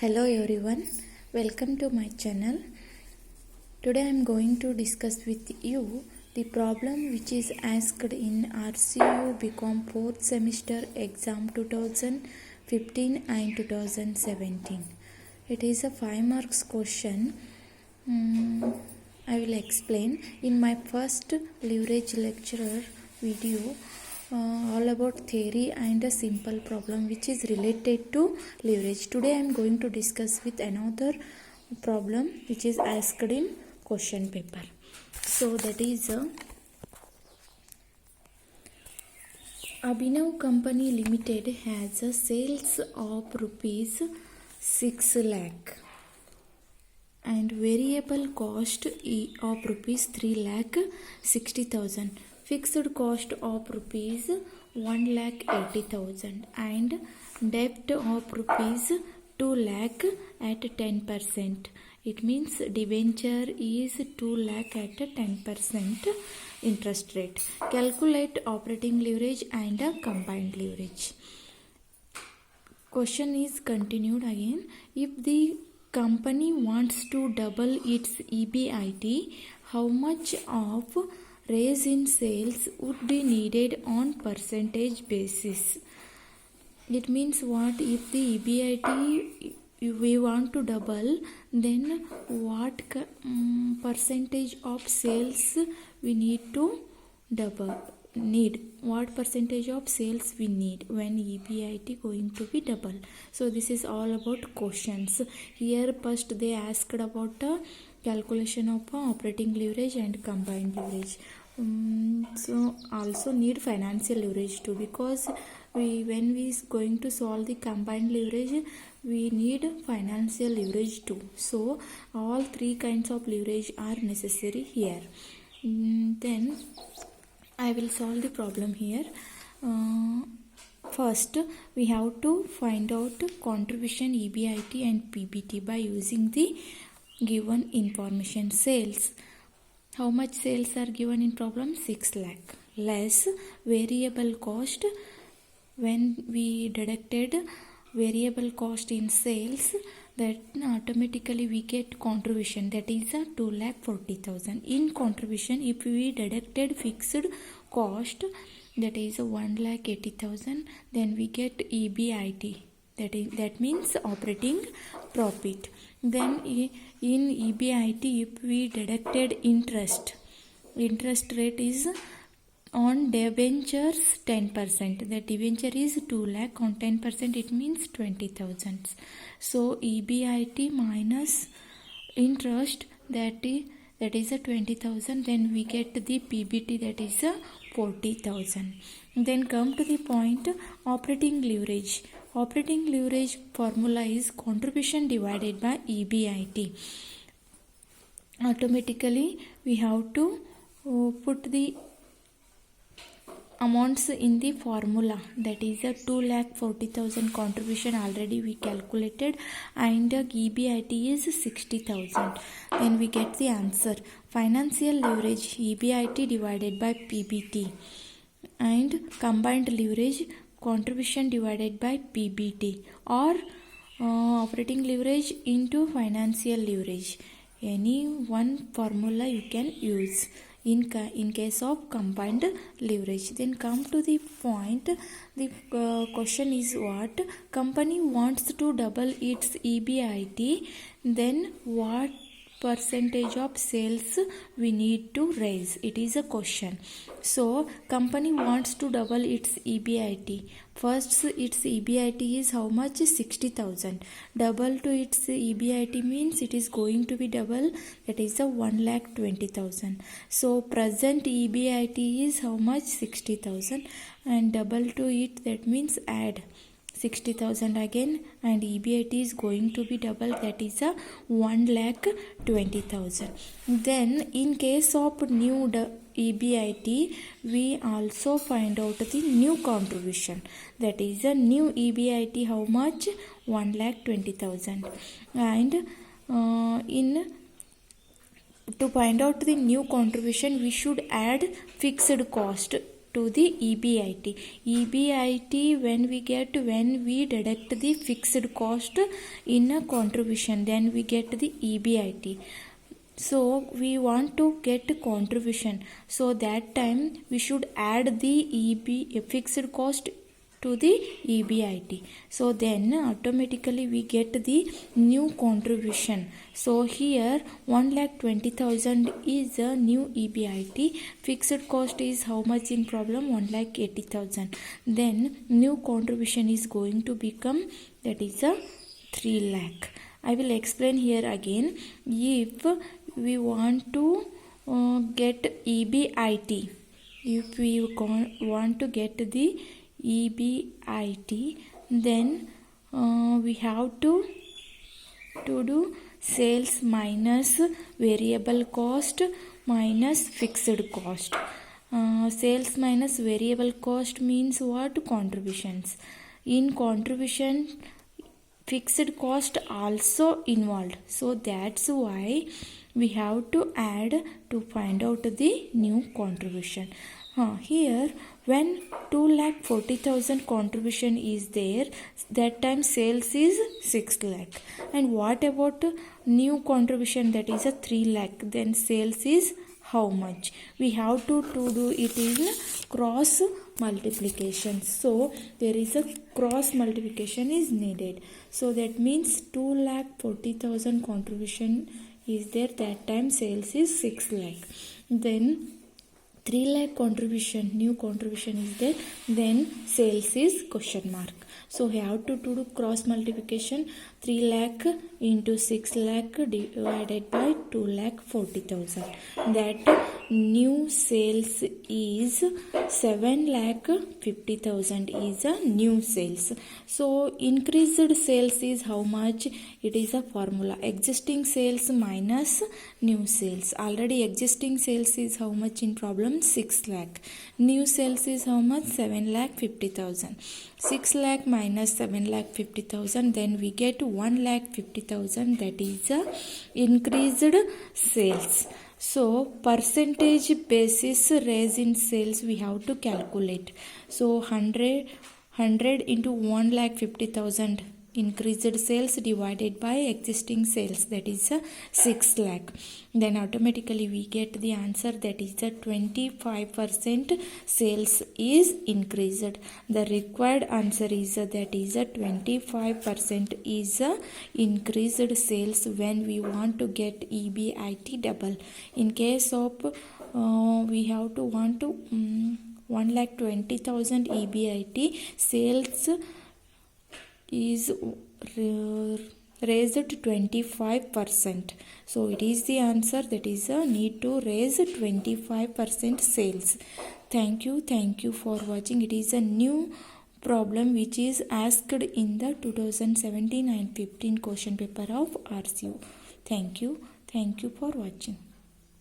Hello everyone, welcome to my channel. Today I am going to discuss with you the problem which is asked in RCU BCom 4th semester exam 2015 and 2017. It is a 5 marks question. I will explain in my first leverage lecturer video all about theory and a simple problem which is related to leverage. Today I am going to discuss with another problem which is asked in question paper. So that is Abhinav Company Limited has a sales of rupees 6 lakh and variable cost of rupees 3 lakh 60,000. Fixed cost of rupees 1 lakh 80,000 and debt of rupees 2 lakh at 10%. It means debenture is 2 lakh at 10% interest rate. Calculate operating leverage and combined leverage. Question is continued again. If the company wants to double its EBIT, how much of raise in sales would be needed on percentage basis? It means what if the EBIT we want to double, then what percentage of sales we need to what percentage of sales we need when EBIT going to be double. So this is all about questions. Here first they asked about calculation of operating leverage and combined leverage. So also need financial leverage too, because when we is going to solve the combined leverage we need financial leverage too. So all three kinds of leverage are necessary here. Then I will solve the problem here. First we have to find out contribution EBIT and PBT by using the given information. Sales, how much sales are given in problem? 6 lakh less variable cost. When we deducted variable cost in sales, that automatically we get contribution, that is 2,40,000. In contribution, if we deducted fixed cost, that is 1,80,000, then we get EBIT, that means operating profit. Then in EBIT, if we deducted interest rate is on debentures 10%. The debenture is 2 lakh, on 10% it means 20,000. So EBIT minus interest, that is a 20,000. Then we get the PBT, that is a 40,000. Then come to the point operating leverage. Operating leverage formula is contribution divided by EBIT. Automatically we have to put the amounts in the formula, that is a 2,40,000 contribution already we calculated, and EBIT is 60,000. Then we get the answer. Financial leverage EBIT divided by PBT, and combined leverage contribution divided by PBT, or operating leverage into financial leverage. Any one formula you can use in case of combined leverage. Then come to the point. The question is what? Company wants to double its EBIT, then what percentage of sales we need to raise? It is a question. So company wants to double its EBIT. First its EBIT is how much? 60,000. Double to its EBIT means it is going to be double, that is a 1,20,000. So present EBIT is how much? 60,000, and double to it, that means add 60,000 again, and EBIT is going to be double, that is a 1,20,000. Then in case of new EBIT, we also find out the new contribution, that is a new EBIT how much? 1,20,000. And to find out the new contribution we should add fixed cost to the EBIT. EBIT when we deduct the fixed cost in a contribution, then we get the EBIT. So we want to get contribution, so that time we should add the fixed cost to the EBIT. So then automatically we get the new contribution. So here 1,20,000 is a new EBIT. Fixed cost is how much in problem? 1,80,000. Then new contribution is going to become, that is a 3 lakh. I will explain here again. If we want to get EBIT, if we want to get the EBIT, then we have to do sales minus variable cost minus fixed cost. Sales minus variable cost means what? Contributions. In contribution, fixed cost also involved, so that's why we have to add to find out the new contribution. Here when 2,40,000 contribution is there, that time sales is 6 lakh. And what about new contribution, that is a 3 lakh, then sales is how much? We have to do it in cross multiplication. So there is a cross multiplication is needed. So that means 2,40,000 contribution is there, that time sales is 6 lakh. Then 3 lakh contribution, new contribution is there, then sales is question mark. So we have to do cross multiplication. 3 lakh into 6 lakh divided by 2,40,000. That new sales is 7,50,000 is a new sales. So increased sales is how much? It is a formula. Existing sales minus new sales. Already existing sales is how much in problem? 6 lakh. New sales is how much? 7,50,000. 6 lakh minus 7,50,000, then we get 1,50,000, that is a increased sales. So percentage basis raise in sales we have to calculate. So 100 into 1,50,000 increased sales divided by existing sales, that is a 6 lakh. Then automatically we get the answer, that is a 25% sales is increased. The required answer is that is a 25% is a increased sales when we want to get EBIT double. In case of we have to want to 1,20,000 EBIT, sales is raised to 25%. So it is the answer, that is a need to raise 25% sales. Thank you for watching. It is a new problem which is asked in the 2017 and 15 question paper of RCU. Thank you for watching.